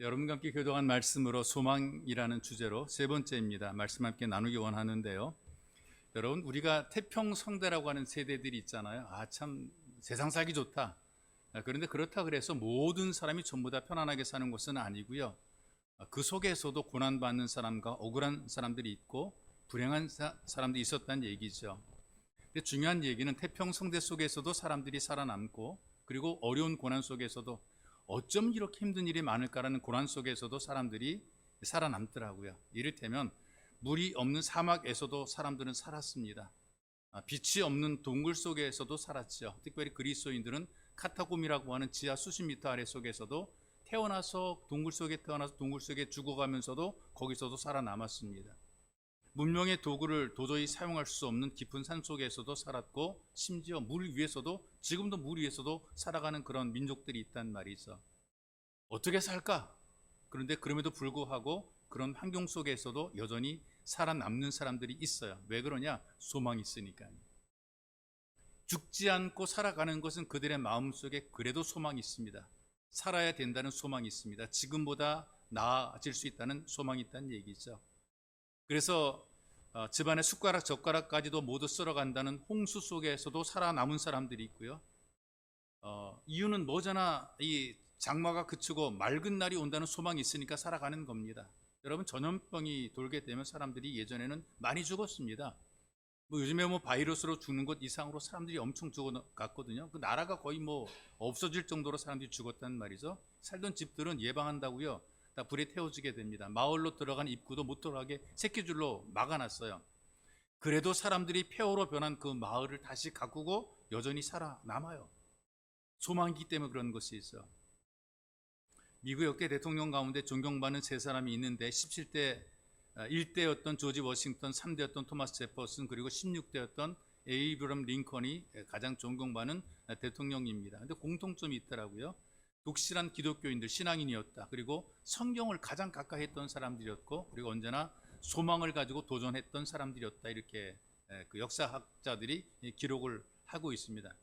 여러분과 함께 교독한 말씀으로 소망이라는 주제로 세 번째입니다. 말씀 함께 나누기 원하는데요. 여러분, 우리가 태평성대라고 하는 세대들이 있잖아요. 참 세상 살기 좋다. 그런데 그렇다 그래서 모든 사람이 전부 다 편안하게 사는 것은 아니고요. 그 속에서도 고난받는 사람과 억울한 사람들이 있고 불행한 사람들이 있었다는 얘기죠. 근데 중요한 얘기는 태평성대 속에서도 사람들이 살아남고, 그리고 어려운 고난 속에서도 어쩜 이렇게 힘든 일이 많을까라는 고난 속에서도 사람들이 살아남더라고요. 이를테면 물이 없는 사막에서도 사람들은 살았습니다. 빛이 없는 동굴 속에서도 살았죠. 특별히 그리스도인들은 카타콤이라고 하는 지하 수십 미터 아래 속에서도 동굴 속에 태어나서 동굴 속에 죽어가면서도 거기서도 살아남았습니다. 문명의 도구를 도저히 사용할 수 없는 깊은 산 속에서도 살았고, 심지어 물 위에서도, 지금도 물 위에서도 살아가는 그런 민족들이 있단 말이죠. 어떻게 살까? 그런데 그럼에도 불구하고 그런 환경 속에서도 여전히 살아남는 사람들이 있어요. 왜 그러냐? 소망이 있으니까요. 죽지 않고 살아가는 것은 그들의 마음속에 그래도 소망이 있습니다. 살아야 된다는 소망이 있습니다. 지금보다 나아질 수 있다는 소망이 있다는 얘기죠. 그래서 집안의 숟가락 젓가락까지도 모두 쓸어간다는 홍수 속에서도 살아남은 사람들이 있고요. 이유는 뭐잖아, 이 장마가 그치고 맑은 날이 온다는 소망이 있으니까 살아가는 겁니다. 여러분, 전염병이 돌게 되면 사람들이 예전에는 많이 죽었습니다. 요즘에 바이러스로 죽는 것 이상으로 사람들이 엄청 죽어갔거든요. 그 나라가 거의 없어질 정도로 사람들이 죽었단 말이죠. 살던 집들은 예방한다고요, 다 불에 태워지게 됩니다. 마을로 들어간 입구도 못 들어가게 새끼줄로 막아놨어요. 그래도 사람들이 폐허로 변한 그 마을을 다시 가꾸고 여전히 살아남아요. 소망이 있기 때문에 그런 것이 있어요. 미국 역대 대통령 가운데 존경받는 세 사람이 있는데 17대 1대였던 조지 워싱턴, 3대였던 토마스 제퍼슨, 그리고 16대였던 에이브럼 링컨이 가장 존경받는 대통령입니다. 그런데 공통점이 있더라고요. 독실한 기독교인들, 신앙인이었다. 그리고 성경을 가장 가까이 했던 사람들이었고, 그리고 언제나 소망을 가지고 도전했던 사람들이었다. 이렇게 그 역사학자들이 기록을 하고 있습니다.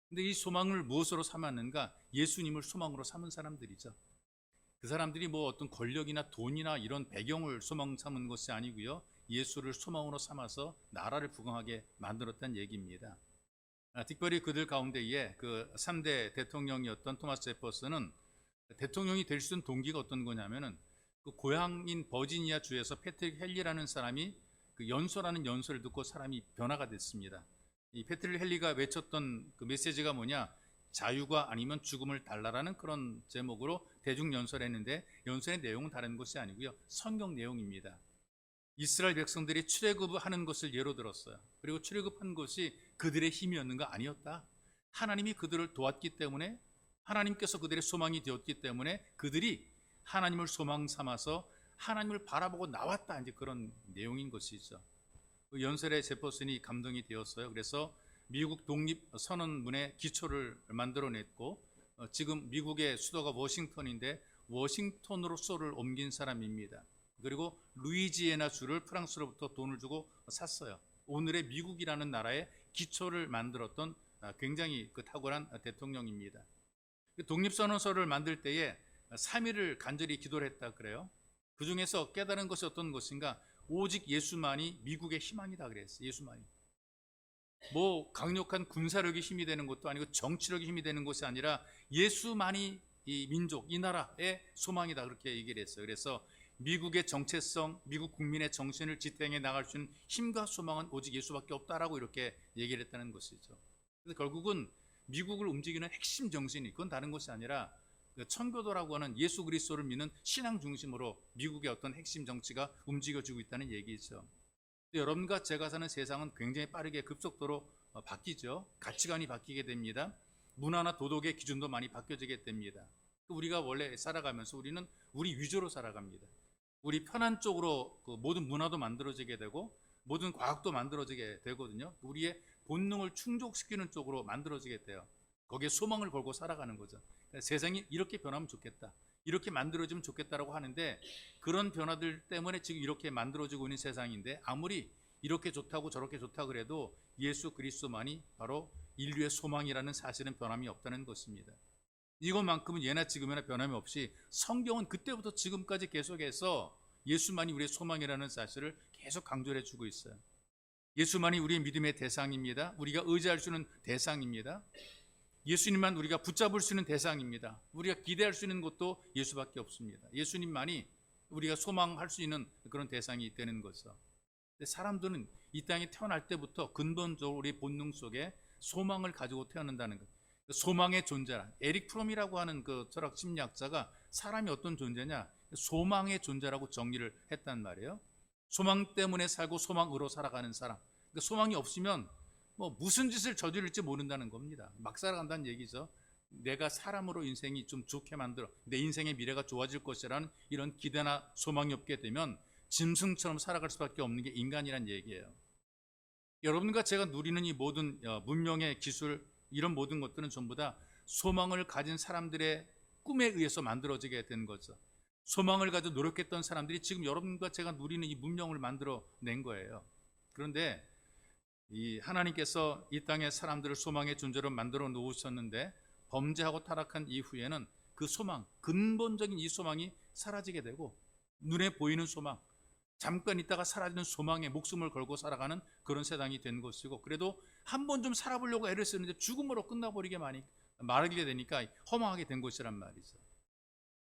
근데 이 소망을 무엇으로 삼았는가? 예수님을 소망으로 삼은 사람들이죠. 그 사람들이 어떤 권력이나 돈이나 이런 배경을 소망 삼은 것이 아니고요, 예수를 소망으로 삼아서 나라를 부강하게 만들었다는 얘기입니다. 특별히 그들 가운데에 그 3대 대통령이었던 토마스 제퍼슨은 대통령이 될 수 있는 동기가 어떤 거냐면은, 그 고향인 버지니아 주에서 패트릭 헨리라는 사람이 그 연설하는 연설을 듣고 사람이 변화가 됐습니다. 이 패트릭 헨리가 외쳤던 그 메시지가 뭐냐? 자유가 아니면 죽음을 달라라는 그런 제목으로 대중 연설했는데, 연설의 내용은 다른 것이 아니고요, 성경 내용입니다. 이스라엘 백성들이 출애굽하는 것을 예로 들었어요. 그리고 출애굽한 것이 그들의 힘이었는가? 아니었다. 하나님이 그들을 도왔기 때문에, 하나님께서 그들의 소망이 되었기 때문에 그들이 하나님을 소망 삼아서 하나님을 바라보고 나왔다. 이제 그런 내용인 것이죠. 그 연설에 제퍼슨이 감동이 되었어요. 그래서 미국 독립 선언문의 기초를 만들어냈고, 지금 미국의 수도가 워싱턴인데 워싱턴으로 수도를 옮긴 사람입니다. 그리고 루이지애나 주를 프랑스로부터 돈을 주고 샀어요. 오늘의 미국이라는 나라의 기초를 만들었던 굉장히 탁월한 대통령입니다. 독립선언서를 만들 때에 3일을 간절히 기도를 했다 그래요. 그 중에서 깨달은 것이 어떤 것인가? 오직 예수만이 미국의 희망이다 그랬어요. 예수만이. 강력한 군사력이 힘이 되는 것도 아니고 정치력이 힘이 되는 것이 아니라 예수만이 이 민족, 이 나라의 소망이다, 그렇게 얘기를 했어요. 그래서 미국의 정체성, 미국 국민의 정신을 지탱해 나갈 수 있는 힘과 소망은 오직 예수밖에 없다라고 이렇게 얘기를 했다는 것이죠. 그래서 결국은 미국을 움직이는 핵심 정신이, 그건 다른 것이 아니라 청교도라고 하는 예수 그리스도를 믿는 신앙 중심으로 미국의 어떤 핵심 정치가 움직여지고 있다는 얘기죠. 여러분과 제가 사는 세상은 굉장히 빠르게 급속도로 바뀌죠. 가치관이 바뀌게 됩니다. 문화나 도덕의 기준도 많이 바뀌어지게 됩니다. 우리가 원래 살아가면서 우리는 우리 위주로 살아갑니다. 우리 편한 쪽으로 그 모든 문화도 만들어지게 되고 모든 과학도 만들어지게 되거든요. 우리의 본능을 충족시키는 쪽으로 만들어지게 돼요. 거기에 소망을 걸고 살아가는 거죠. 그러니까 세상이 이렇게 변하면 좋겠다, 이렇게 만들어지면 좋겠다라고 하는데, 그런 변화들 때문에 지금 이렇게 만들어지고 있는 세상인데, 아무리 이렇게 좋다고 저렇게 좋다고 그래도 예수 그리스도만이 바로 인류의 소망이라는 사실은 변함이 없다는 것입니다. 이것만큼은 예나 지금이나 변함이 없이 성경은 그때부터 지금까지 계속해서 예수만이 우리의 소망이라는 사실을 계속 강조해 주고 있어요. 예수만이 우리의 믿음의 대상입니다. 우리가 의지할 수 있는 대상입니다. 예수님만 우리가 붙잡을 수 있는 대상입니다. 우리가 기대할 수 있는 것도 예수밖에 없습니다. 예수님만이 우리가 소망할 수 있는 그런 대상이 되는 거죠. 사람들은 이 땅에 태어날 때부터 근본적으로 우리 본능 속에 소망을 가지고 태어난다는 것. 소망의 존재라. 에릭 프롬이라고 하는 그 철학 심리학자가 사람이 어떤 존재냐? 소망의 존재라고 정리를 했단 말이에요. 소망 때문에 살고 소망으로 살아가는 사람. 그러니까 소망이 없으면 뭐 무슨 짓을 저지를지 모른다는 겁니다. 막 살아간다는 얘기죠. 내가 사람으로 인생이 좀 좋게 만들어 내 인생의 미래가 좋아질 것이라는 이런 기대나 소망이 없게 되면 짐승처럼 살아갈 수밖에 없는 게 인간이란 얘기예요. 여러분과 제가 누리는 이 모든 문명의 기술, 이런 모든 것들은 전부 다 소망을 가진 사람들의 꿈에 의해서 만들어지게 된 거죠. 소망을 가지고 노력했던 사람들이 지금 여러분과 제가 누리는 이 문명을 만들어낸 거예요. 그런데 이 하나님께서 이 땅의 사람들을 소망의 존재로 만들어 놓으셨는데 범죄하고 타락한 이후에는 그 소망, 근본적인 이 소망이 사라지게 되고 눈에 보이는 소망, 잠깐 있다가 사라지는 소망에 목숨을 걸고 살아가는 그런 세상이 된 것이고, 그래도 한 번 좀 살아보려고 애를 쓰는데 죽음으로 끝나버리게 말하게 되니까 허망하게 된 것이란 말이죠.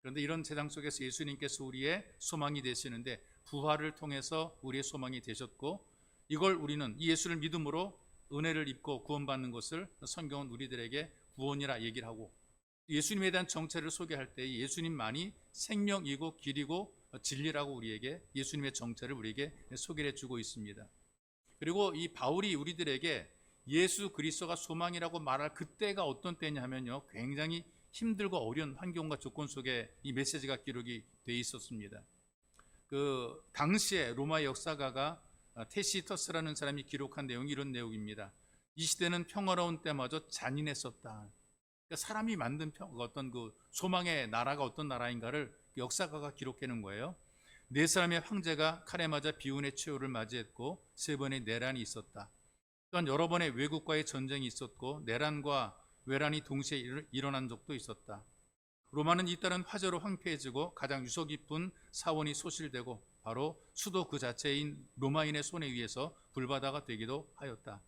그런데 이런 세상 속에서 예수님께서 우리의 소망이 되시는데 부활을 통해서 우리의 소망이 되셨고, 이걸 우리는 이 예수를 믿음으로 은혜를 입고 구원받는 것을 성경은 우리들에게 구원이라 얘기를 하고, 예수님에 대한 정체를 소개할 때 예수님만이 생명이고 길이고 진리라고 우리에게 예수님의 정체를 우리에게 소개해 주고 있습니다. 그리고 이 바울이 우리들에게 예수 그리스도가 소망이라고 말할 그때가 어떤 때냐 하면요, 굉장히 힘들고 어려운 환경과 조건 속에 이 메시지가 기록이 돼 있었습니다. 그 당시에 로마 역사가가 테시터스라는 사람이 기록한 내용이 이런 내용입니다. 이 시대는 평화로운 때마저 잔인했었다. 그러니까 사람이 만든 어떤 그 소망의 나라가 어떤 나라인가를 역사가가 기록해 놓은 거예요. 네 사람의 황제가 칼에 맞아 비운의 최후를 맞이했고 세 번의 내란이 있었다. 또한 여러 번의 외국과의 전쟁이 있었고 내란과 외란이 동시에 일어난 적도 있었다. 로마는 잇따른 화재로 황폐해지고 가장 유서 깊은 사원이 소실되고 바로 수도 그 자체인 로마인의 손에 의해서 불바다가 되기도 하였다.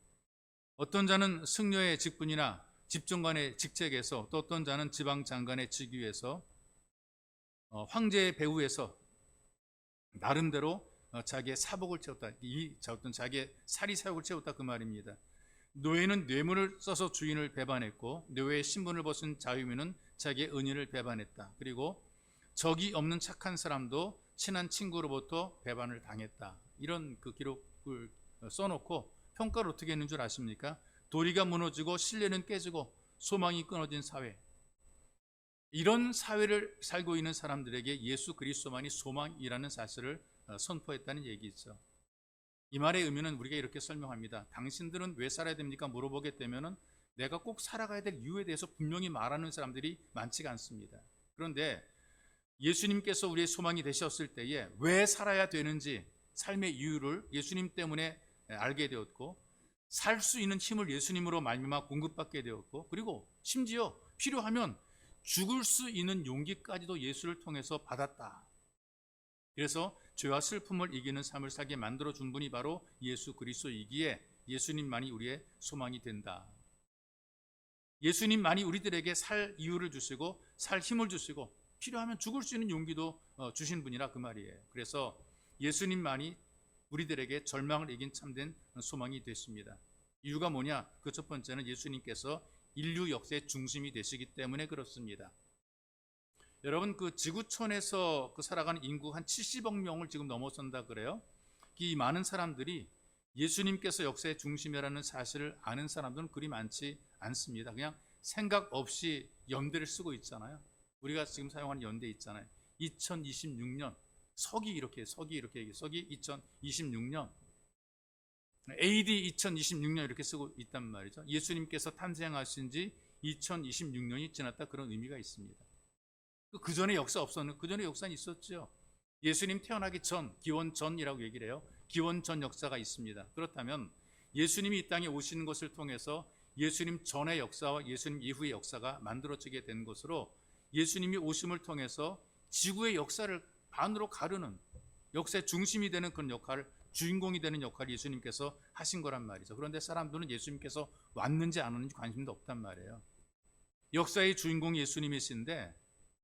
어떤 자는 승려의 직분이나 집정관의 직책에서, 또 어떤 자는 지방장관의 직위에서, 황제의 배후에서 나름대로 자기의 사복을 채웠다. 어떤 자기의 사리사욕을 채웠다, 그 말입니다. 노예는 뇌물을 써서 주인을 배반했고 노예의 신분을 벗은 자유민은 자기의 은인을 배반했다. 그리고 적이 없는 착한 사람도 친한 친구로부터 배반을 당했다. 이런 그 기록을 써놓고 평가를 어떻게 했는 줄 아십니까? 도리가 무너지고 신뢰는 깨지고 소망이 끊어진 사회, 이런 사회를 살고 있는 사람들에게 예수 그리스도만이 소망이라는 사실을 선포했다는 얘기죠. 이 말의 의미는 우리가 이렇게 설명합니다. 당신들은 왜 살아야 됩니까? 물어보게 되면은 내가 꼭 살아가야 될 이유에 대해서 분명히 말하는 사람들이 많지가 않습니다. 그런데 예수님께서 우리의 소망이 되셨을 때에 왜 살아야 되는지 삶의 이유를 예수님 때문에 알게 되었고, 살 수 있는 힘을 예수님으로 말미암아 공급받게 되었고, 그리고 심지어 필요하면 죽을 수 있는 용기까지도 예수를 통해서 받았다. 그래서 죄와 슬픔을 이기는 삶을 살게 만들어준 분이 바로 예수 그리스도이기에 예수님만이 우리의 소망이 된다. 예수님만이 우리들에게 살 이유를 주시고 살 힘을 주시고 필요하면 죽을 수 있는 용기도 주신 분이라 그 말이에요. 그래서 예수님만이 우리들에게 절망을 이긴 참된 소망이 됐습니다. 이유가 뭐냐? 그 첫 번째는 예수님께서 인류 역사의 중심이 되시기 때문에 그렇습니다. 여러분, 그 지구촌에서 살아가는 인구 한 70억 명을 지금 넘어선다 그래요. 이 많은 사람들이 예수님께서 역사의 중심이라는 사실을 아는 사람들은 그리 많지 않습니다. 그냥 생각 없이 연대를 쓰고 있잖아요. 우리가 지금 사용하는 연대 있잖아요. 2026년 서기 2026년 AD 2026년 이렇게 쓰고 있단 말이죠. 예수님께서 탄생하신 지 2026년이 지났다, 그런 의미가 있습니다. 그 전에 역사 없었는, 그 전에 역사는 있었죠. 예수님 태어나기 전, 기원 전이라고 얘기를 해요. 기원 전 역사가 있습니다. 그렇다면 예수님이 이 땅에 오시는 것을 통해서 예수님 전의 역사와 예수님 이후의 역사가 만들어지게 된 것으로 예수님이 오심을 통해서 지구의 역사를 반으로 가르는 역사의 중심이 되는 그런 역할을, 주인공이 되는 역할을 예수님께서 하신 거란 말이죠. 그런데 사람들은 예수님께서 왔는지 안 왔는지 관심도 없단 말이에요. 역사의 주인공이 예수님이신데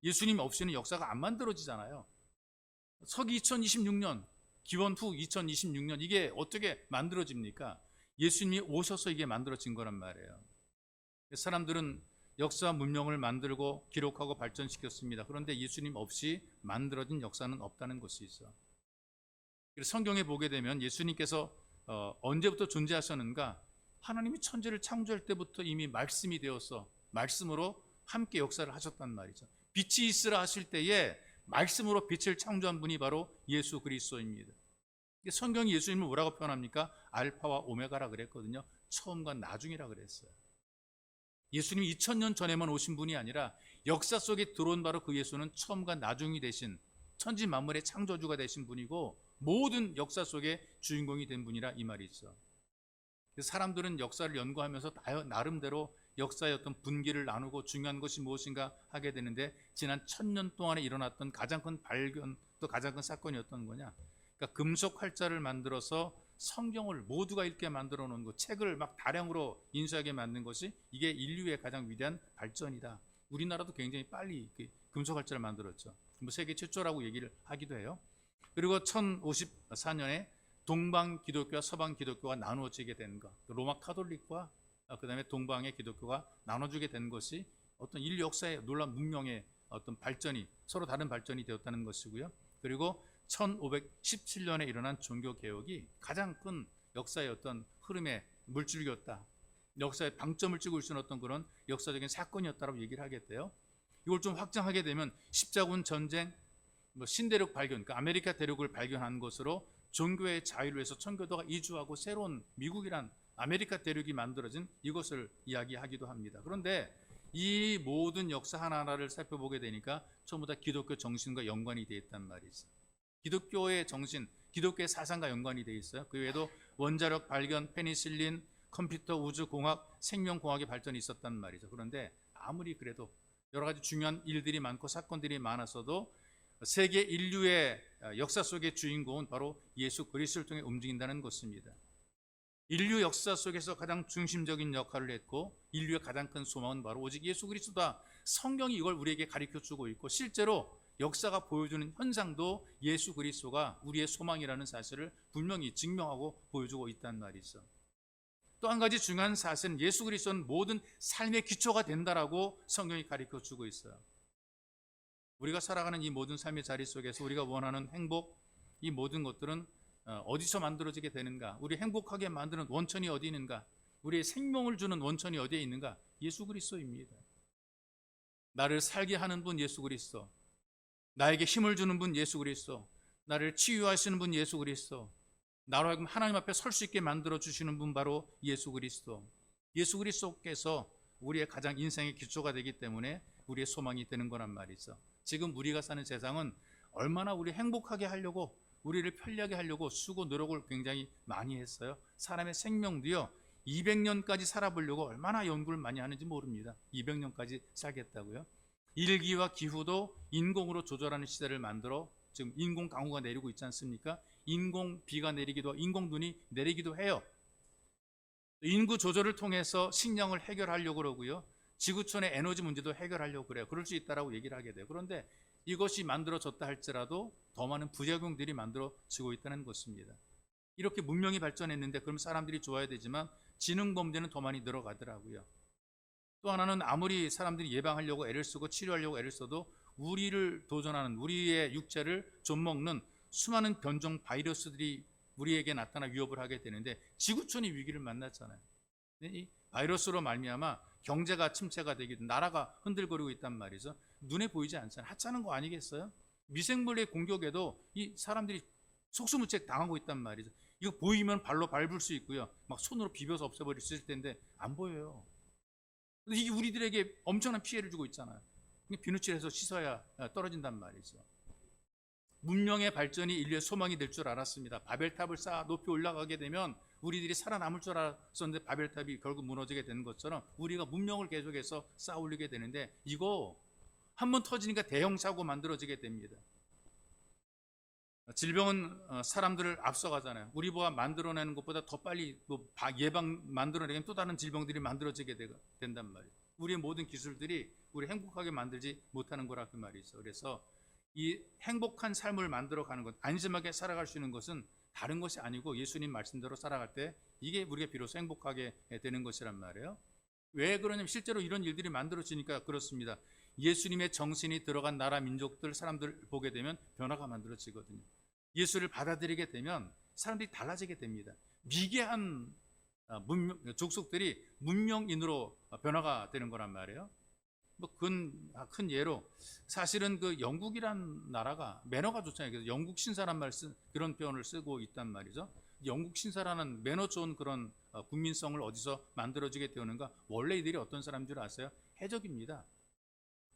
예수님 없이는 역사가 안 만들어지잖아요. 서기 2026년, 기원 후 2026년 이게 어떻게 만들어집니까? 예수님이 오셔서 이게 만들어진 거란 말이에요. 사람들은 역사와 문명을 만들고 기록하고 발전시켰습니다. 그런데 예수님 없이 만들어진 역사는 없다는 것이 있어. 성경에 보게 되면 예수님께서 언제부터 존재하셨는가? 하나님이 천지를 창조할 때부터 이미 말씀이 되어서 말씀으로 함께 역사를 하셨단 말이죠. 빛이 있으라 하실 때에 말씀으로 빛을 창조한 분이 바로 예수 그리스도입니다. 성경이 예수님을 뭐라고 표현합니까? 알파와 오메가라 그랬거든요. 처음과 나중이라 그랬어요. 예수님이 2000년 전에만 오신 분이 아니라 역사 속에 들어온 바로 그 예수는 처음과 나중이 되신 천지 만물의 창조주가 되신 분이고 모든 역사 속에 주인공이 된 분이라 이 말이 있어. 사람들은 역사를 연구하면서 나름대로 역사의 어떤 분기를 나누고 중요한 것이 무엇인가 하게 되는데 지난 1000년 동안에 일어났던 가장 큰 발견 또 가장 큰 사건이 어떤 거냐? 그러니까 금속 활자를 만들어서 성경을 모두가 읽게 만들어 놓은 것, 책을 막 다량으로 인수하게 만든 것이 이게 인류의 가장 위대한 발전이다. 우리나라도 굉장히 빨리 금속 활자를 만들었죠. 뭐 세계 최초라고 얘기를 하기도 해요. 그리고 1054년에 동방 기독교와 서방 기독교가 나누어지게 된 것, 로마 카톨릭과 그다음에 동방의 기독교가 나눠주게 된 것이 어떤 인류 역사의 놀라운 문명의 어떤 발전이 서로 다른 발전이 되었다는 것이고요. 그리고 1517년에 일어난 종교개혁이 가장 큰 역사의 어떤 흐름의 물줄기였다. 역사의 방점을 찍을 수 있는 어떤 그런 역사적인 사건이었다고 얘기를 하겠대요. 이걸 좀 확장하게 되면 십자군 전쟁, 신대륙 발견, 그러니까 아메리카 대륙을 발견한 것으로 종교의 자유를 위해서 천교도가 이주하고 새로운 미국이란 아메리카 대륙이 만들어진 이것을 이야기하기도 합니다. 그런데 이 모든 역사 하나하나를 살펴보게 되니까 전부 다 기독교 정신과 연관이 되어 있단 말이죠. 기독교의 정신, 기독교의 사상과 연관이 되어 있어요. 그 외에도 원자력 발견, 페니실린, 컴퓨터, 우주공학, 생명공학의 발전이 있었단 말이죠. 그런데 아무리 그래도 여러 가지 중요한 일들이 많고 사건들이 많았어도 세계 인류의 역사 속의 주인공은 바로 예수 그리스도를 통해 움직인다는 것입니다. 인류 역사 속에서 가장 중심적인 역할을 했고 인류의 가장 큰 소망은 바로 오직 예수 그리스도다. 성경이 이걸 우리에게 가르쳐주고 있고 실제로 역사가 보여주는 현상도 예수 그리스도가 우리의 소망이라는 사실을 분명히 증명하고 보여주고 있단 말이죠. 또 한 가지 중요한 사실은 예수 그리스도는 모든 삶의 기초가 된다라고 성경이 가르쳐주고 있어요. 우리가 살아가는 이 모든 삶의 자리 속에서 우리가 원하는 행복, 이 모든 것들은 어디서 만들어지게 되는가? 우리 행복하게 만드는 원천이 어디 있는가? 우리의 생명을 주는 원천이 어디에 있는가? 예수 그리스도입니다. 나를 살게 하는 분 예수 그리스도, 나에게 힘을 주는 분 예수 그리스도, 나를 치유하시는 분 예수 그리스도, 나로 하여금 하나님 앞에 설 수 있게 만들어 주시는 분 바로 예수 그리스도. 예수 그리스도께서 우리의 가장 인생의 기초가 되기 때문에 우리의 소망이 되는 거란 말이죠. 지금 우리가 사는 세상은 얼마나 우리 행복하게 하려고 우리를 편리하게 하려고 수고 노력을 굉장히 많이 했어요. 사람의 생명도요 200년까지 살아보려고 얼마나 연구를 많이 하는지 모릅니다. 200년까지 살겠다고요. 일기와 기후도 인공으로 조절하는 시대를 만들어 지금 인공 강우가 내리고 있지 않습니까? 인공 비가 내리기도 하고 인공 눈이 내리기도 해요. 인구 조절을 통해서 식량을 해결하려고 그러고요. 지구촌의 에너지 문제도 해결하려고 그래요. 그럴 수 있다라고 얘기를 하게 돼요. 그런데 이것이 만들어졌다 할지라도 더 많은 부작용들이 만들어지고 있다는 것입니다. 이렇게 문명이 발전했는데 그럼 사람들이 좋아야 되지만 지능 범죄는 더 많이 늘어가더라고요. 또 하나는 아무리 사람들이 예방하려고 애를 쓰고 치료하려고 애를 써도 우리를 도전하는 우리의 육체를 좀먹는 수많은 변종 바이러스들이 우리에게 나타나 위협을 하게 되는데 지구촌이 위기를 만났잖아요. 이 바이러스로 말미암아 경제가 침체가 되기도 나라가 흔들거리고 있단 말이죠. 눈에 보이지 않잖아요. 하찮은 거 아니겠어요? 미생물의 공격에도 이 사람들이 속수무책 당하고 있단 말이죠. 이거 보이면 발로 밟을 수 있고요. 막 손으로 비벼서 없애버릴 수 있을 텐데 안 보여요. 근데 이게 우리들에게 엄청난 피해를 주고 있잖아요. 비누칠해서 씻어야 떨어진단 말이죠. 문명의 발전이 인류의 소망이 될 줄 알았습니다. 바벨탑을 쌓아 높이 올라가게 되면 우리들이 살아남을 줄 알았었는데 바벨탑이 결국 무너지게 되는 것처럼 우리가 문명을 계속해서 쌓아 올리게 되는데 이거 한번 터지니까 대형 사고 만들어지게 됩니다. 질병은 사람들을 앞서가잖아요. 우리보다 만들어내는 것보다 더 빨리 예방 만들어내면 또 다른 질병들이 만들어지게 된단 말이에요. 우리의 모든 기술들이 우리 행복하게 만들지 못하는 거라 그 말이죠. 그래서 이 행복한 삶을 만들어가는 것, 안심하게 살아갈 수 있는 것은 다른 것이 아니고 예수님 말씀대로 살아갈 때 이게 우리가 비로소 행복하게 되는 것이란 말이에요. 왜 그러냐면 실제로 이런 일들이 만들어지니까 그렇습니다. 예수님의 정신이 들어간 나라, 민족들, 사람들 보게 되면 변화가 만들어지거든요. 예수를 받아들이게 되면 사람들이 달라지게 됩니다. 미개한 족속들이 문명인으로 변화가 되는 거란 말이에요. 큰 예로 사실은 그 영국이란 나라가 매너가 좋잖아요. 그래서 영국 신사란 그런 표현을 쓰고 있단 말이죠. 영국 신사라는 매너 좋은 그런 국민성을 어디서 만들어지게 되었는가? 원래 이들이 어떤 사람인 줄 아세요? 해적입니다.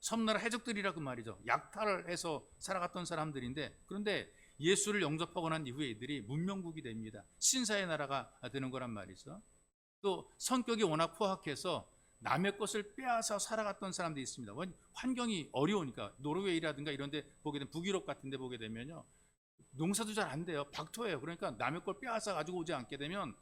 섬나라 해적들이라 그 말이죠. 약탈을 해서 살아갔던 사람들인데, 그런데 예수를 영접하고 난 이후에 이들이 문명국이 됩니다. 신사의 나라가 되는 거란 말이죠. 또 성격이 워낙 포악해서 남의 것을 빼앗아 살아갔던 사람들이 있습니다. 환경이 어려우니까 노르웨이라든가 이런 데 보게 되면 북유럽 같은 데 보게 되면요, 농사도 잘 안 돼요. 박토예요. 그러니까 남의 걸 빼앗아 가지고 오지 않게 되면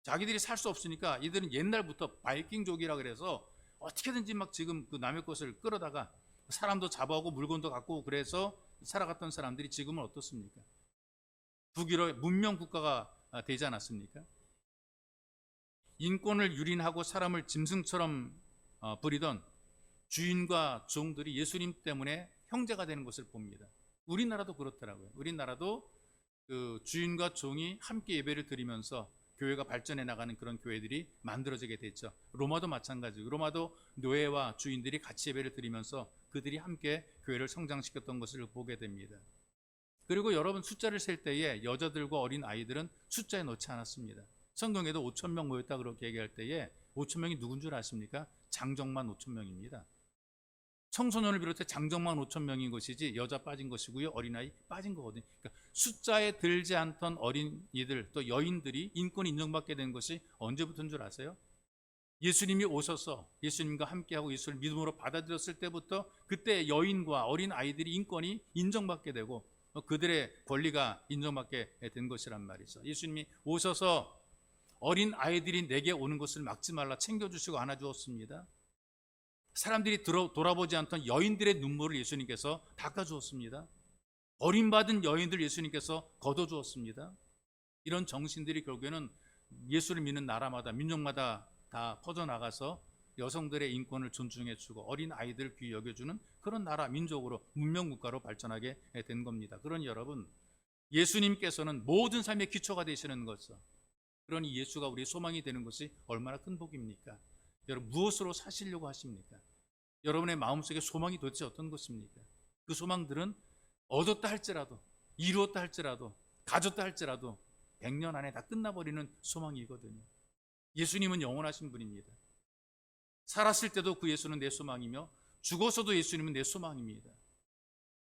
자기들이 살 수 없으니까 이들은 옛날부터 바이킹족이라 그래서 어떻게든지 막 지금 그 남의 것을 끌어다가 사람도 잡아오고 물건도 갖고 오고 그래서 살아갔던 사람들이 지금은 어떻습니까? 북유럽의 문명 국가가 되지 않았습니까? 인권을 유린하고 사람을 짐승처럼 부리던 주인과 종들이 예수님 때문에 형제가 되는 것을 봅니다. 우리나라도 그렇더라고요. 우리나라도 그 주인과 종이 함께 예배를 드리면서 교회가 발전해 나가는 그런 교회들이 만들어지게 됐죠. 로마도 마찬가지고, 로마도 노예와 주인들이 같이 예배를 드리면서 그들이 함께 교회를 성장시켰던 것을 보게 됩니다. 그리고 여러분, 숫자를 셀 때에 여자들과 어린 아이들은 숫자에 넣지 않았습니다. 성경에도 5,000명 모였다 그렇게 얘기할 때에 5,000명이 누군 줄 아십니까? 장정만 5,000명입니다. 청소년을 비롯해 장정만 5,000명인 것이지 여자 빠진 것이고요, 어린아이 빠진 거거든요. 그러니까 숫자에 들지 않던 어린이들, 또 여인들이 인권이 인정받게 된 것이 언제부터인 줄 아세요? 예수님이 오셔서 예수님과 함께하고 예수를 믿음으로 받아들였을 때부터 그때 여인과 어린아이들이 인권이 인정받게 되고 그들의 권리가 인정받게 된 것이란 말이죠. 예수님이 오셔서 어린 아이들이 내게 오는 것을 막지 말라 챙겨주시고 안아주었습니다. 사람들이 돌아보지 않던 여인들의 눈물을 예수님께서 닦아주었습니다. 버림받은 여인들 예수님께서 걷어주었습니다. 이런 정신들이 결국에는 예수를 믿는 나라마다, 민족마다 다 퍼져나가서 여성들의 인권을 존중해주고 어린 아이들 귀히 여겨주는 그런 나라, 민족으로, 문명국가로 발전하게 된 겁니다. 그러니 여러분, 예수님께서는 모든 삶의 기초가 되시는 것이죠. 그러니 예수가 우리의 소망이 되는 것이 얼마나 큰 복입니까? 여러분, 무엇으로 사시려고 하십니까? 여러분의 마음속에 소망이 도대체 어떤 것입니까? 그 소망들은 얻었다 할지라도, 이루었다 할지라도, 가졌다 할지라도 100년 안에 다 끝나버리는 소망이거든요. 예수님은 영원하신 분입니다. 살았을 때도 그 예수는 내 소망이며 죽어서도 예수님은 내 소망입니다.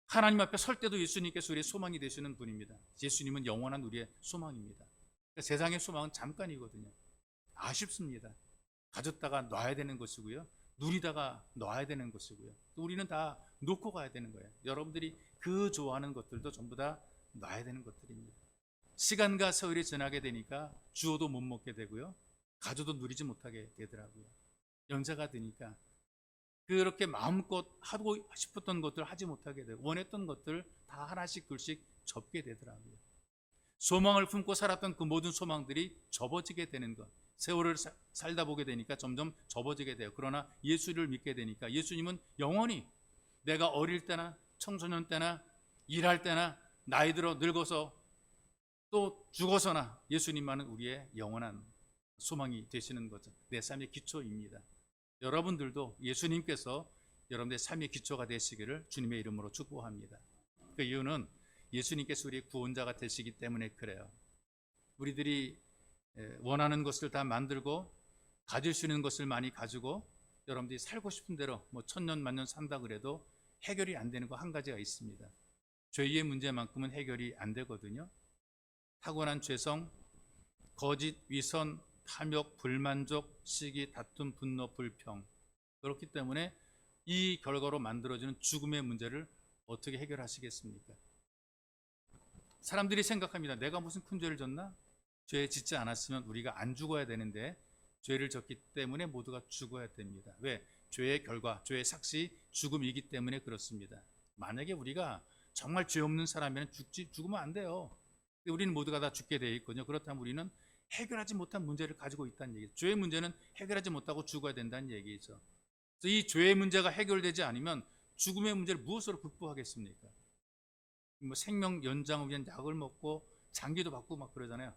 하나님 앞에 설 때도 예수님께서 우리의 소망이 되시는 분입니다. 예수님은 영원한 우리의 소망입니다. 그러니까 세상의 소망은 잠깐이거든요. 아쉽습니다. 가졌다가 놔야 되는 것이고요, 누리다가 놔야 되는 것이고요, 또 우리는 다 놓고 가야 되는 거예요. 여러분들이 그 좋아하는 것들도 전부 다 놔야 되는 것들입니다. 시간과 세월이 지나게 되니까 주어도 못 먹게 되고요, 가져도 누리지 못하게 되더라고요. 연세가 드니까 그렇게 마음껏 하고 싶었던 것들 하지 못하게 되고 원했던 것들 다 하나씩 둘씩 접게 되더라고요. 소망을 품고 살았던 그 모든 소망들이 접어지게 되는 것, 세월을 살다 보게 되니까 점점 접어지게 돼요. 그러나 예수를 믿게 되니까 예수님은 영원히, 내가 어릴 때나 청소년 때나 일할 때나 나이 들어 늙어서 또 죽어서나 예수님만은 우리의 영원한 소망이 되시는 거죠. 내 삶의 기초입니다. 여러분들도 예수님께서 여러분의 삶의 기초가 되시기를 주님의 이름으로 축복합니다. 그 이유는 예수님께서 우리의 구원자가 되시기 때문에 그래요. 우리들이 원하는 것을 다 만들고 가질 수 있는 것을 많이 가지고 여러분들이 살고 싶은 대로 뭐 천년 만년 산다 그래도 해결이 안 되는 거 한 가지가 있습니다. 죄의 문제만큼은 해결이 안 되거든요. 타고난 죄성, 거짓, 위선, 탐욕, 불만족, 시기, 다툼, 분노, 불평. 그렇기 때문에 이 결과로 만들어지는 죽음의 문제를 어떻게 해결하시겠습니까? 사람들이 생각합니다. 내가 무슨 큰 죄를 졌나? 죄 짓지 않았으면 우리가 안 죽어야 되는데 죄를 졌기 때문에 모두가 죽어야 됩니다. 왜? 죄의 결과, 죄의 삭시, 죽음이기 때문에 그렇습니다. 만약에 우리가 정말 죄 없는 사람이면 죽으면 안 돼요. 근데 우리는 모두가 다 죽게 되어 있거든요. 그렇다면 우리는 해결하지 못한 문제를 가지고 있다는 얘기죠. 죄의 문제는 해결하지 못하고 죽어야 된다는 얘기죠. 그래서 이 죄의 문제가 해결되지 않으면 죽음의 문제를 무엇으로 극복하겠습니까? 뭐 생명 연장을 위한 약을 먹고 장기도 바꾸고 막 그러잖아요.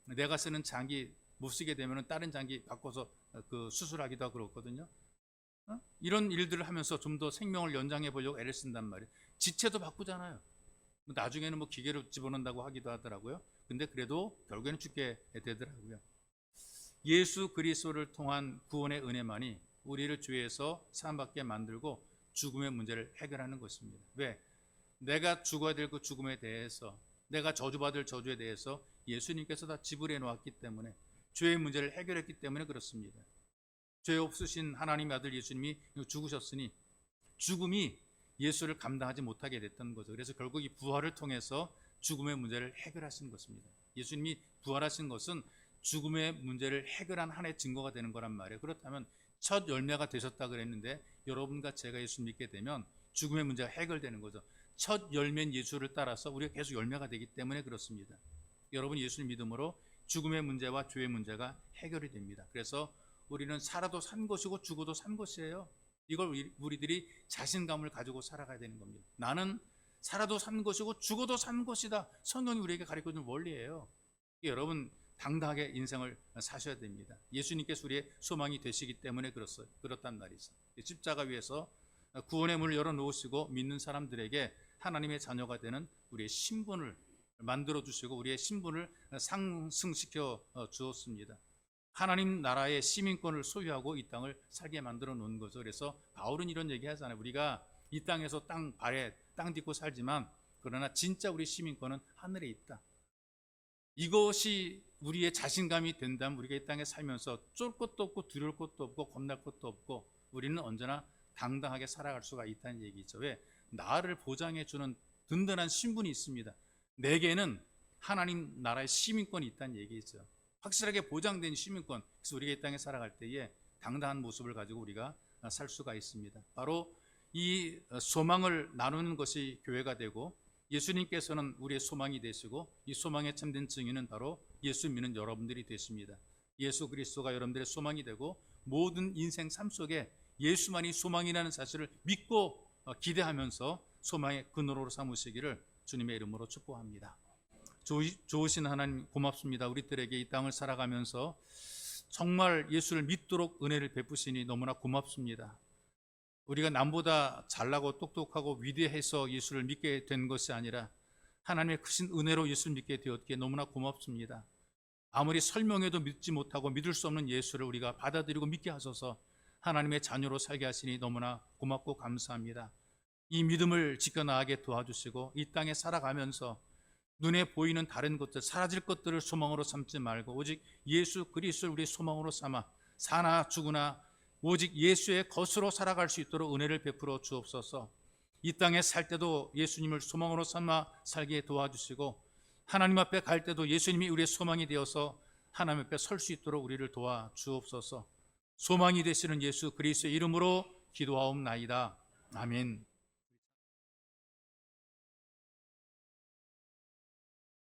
내가 쓰는 장기 못 쓰게 되면 다른 장기 바꿔서 그 수술하기도 하고 그렇거든요. 이런 일들을 하면서 좀 더 생명을 연장해 보려고 애를 쓴단 말이에요. 지체도 바꾸잖아요. 나중에는 뭐 기계로 집어넣는다고 하기도 하더라고요. 근데 그래도 결국에는 죽게 되더라고요. 예수 그리스도를 통한 구원의 은혜만이 우리를 죄에서 사함받게 만들고 죽음의 문제를 해결하는 것입니다. 왜? 내가 죽어야 될 그 죽음에 대해서, 내가 저주받을 저주에 대해서 예수님께서 다 지불해 놓았기 때문에, 죄의 문제를 해결했기 때문에 그렇습니다. 죄 없으신 하나님의 아들 예수님이 죽으셨으니 죽음이 예수를 감당하지 못하게 됐던 거죠. 그래서 결국 이 부활을 통해서 죽음의 문제를 해결하신 것입니다. 예수님이 부활하신 것은 죽음의 문제를 해결한 하나의 증거가 되는 거란 말이에요. 그렇다면 첫 열매가 되셨다 그랬는데 여러분과 제가 예수 믿게 되면 죽음의 문제가 해결되는 거죠. 첫 열매인 예수를 따라서 우리가 계속 열매가 되기 때문에 그렇습니다. 여러분 예수를 믿음으로 죽음의 문제와 죄의 문제가 해결이 됩니다. 그래서 우리는 살아도 산 것이고 죽어도 산 것이에요. 이걸 우리들이 자신감을 가지고 살아가야 되는 겁니다. 나는 살아도 산 것이고 죽어도 산 것이다. 성경이 우리에게 가르쳐주는 원리예요. 여러분 당당하게 인생을 사셔야 됩니다. 예수님께서 우리의 소망이 되시기 때문에 그렇단 말이죠. 십자가 위에서 구원의 문을 열어놓으시고 믿는 사람들에게 하나님의 자녀가 되는 우리의 신분을 만들어 주시고 우리의 신분을 상승시켜 주었습니다. 하나님 나라의 시민권을 소유하고 이 땅을 살게 만들어 놓은 거죠. 그래서 바울은 이런 얘기 하잖아요. 우리가 이 땅에서 땅 딛고 살지만 그러나 진짜 우리 시민권은 하늘에 있다. 이것이 우리의 자신감이 된다면 우리가 이 땅에 살면서 쫄 것도 없고 두려울 것도 없고 겁날 것도 없고 우리는 언제나 당당하게 살아갈 수가 있다는 얘기죠. 왜? 나를 보장해 주는 든든한 신분이 있습니다. 내게는 하나님 나라의 시민권이 있다는 얘기죠. 확실하게 보장된 시민권. 그래서 우리가 이 땅에 살아갈 때에 당당한 모습을 가지고 우리가 살 수가 있습니다. 바로 이 소망을 나누는 것이 교회가 되고 예수님께서는 우리의 소망이 되시고 이 소망의 참된 증인은 바로 예수 믿는 여러분들이 되십니다. 예수 그리스도가 여러분들의 소망이 되고 모든 인생 삶 속에 예수만이 소망이라는 사실을 믿고 기대하면서 소망의 근원으로 삼으시기를 주님의 이름으로 축복합니다. 좋으신 하나님 고맙습니다. 우리들에게 이 땅을 살아가면서 정말 예수를 믿도록 은혜를 베푸시니 너무나 고맙습니다. 우리가 남보다 잘나고 똑똑하고 위대해서 예수를 믿게 된 것이 아니라 하나님의 크신 은혜로 예수를 믿게 되었기에 너무나 고맙습니다. 아무리 설명해도 믿지 못하고 믿을 수 없는 예수를 우리가 받아들이고 믿게 하셔서 하나님의 자녀로 살게 하시니 너무나 고맙고 감사합니다. 이 믿음을 지켜나가게 도와주시고 이 땅에 살아가면서 눈에 보이는 다른 것들, 사라질 것들을 소망으로 삼지 말고 오직 예수 그리스도를 우리 소망으로 삼아 사나 죽으나 오직 예수의 것으로 살아갈 수 있도록 은혜를 베풀어 주옵소서. 이 땅에 살 때도 예수님을 소망으로 삼아 살게 도와주시고 하나님 앞에 갈 때도 예수님이 우리의 소망이 되어서 하나님 앞에 설 수 있도록 우리를 도와주옵소서. 소망이 되시는 예수 그리스도의 이름으로 기도하옵나이다. 아멘.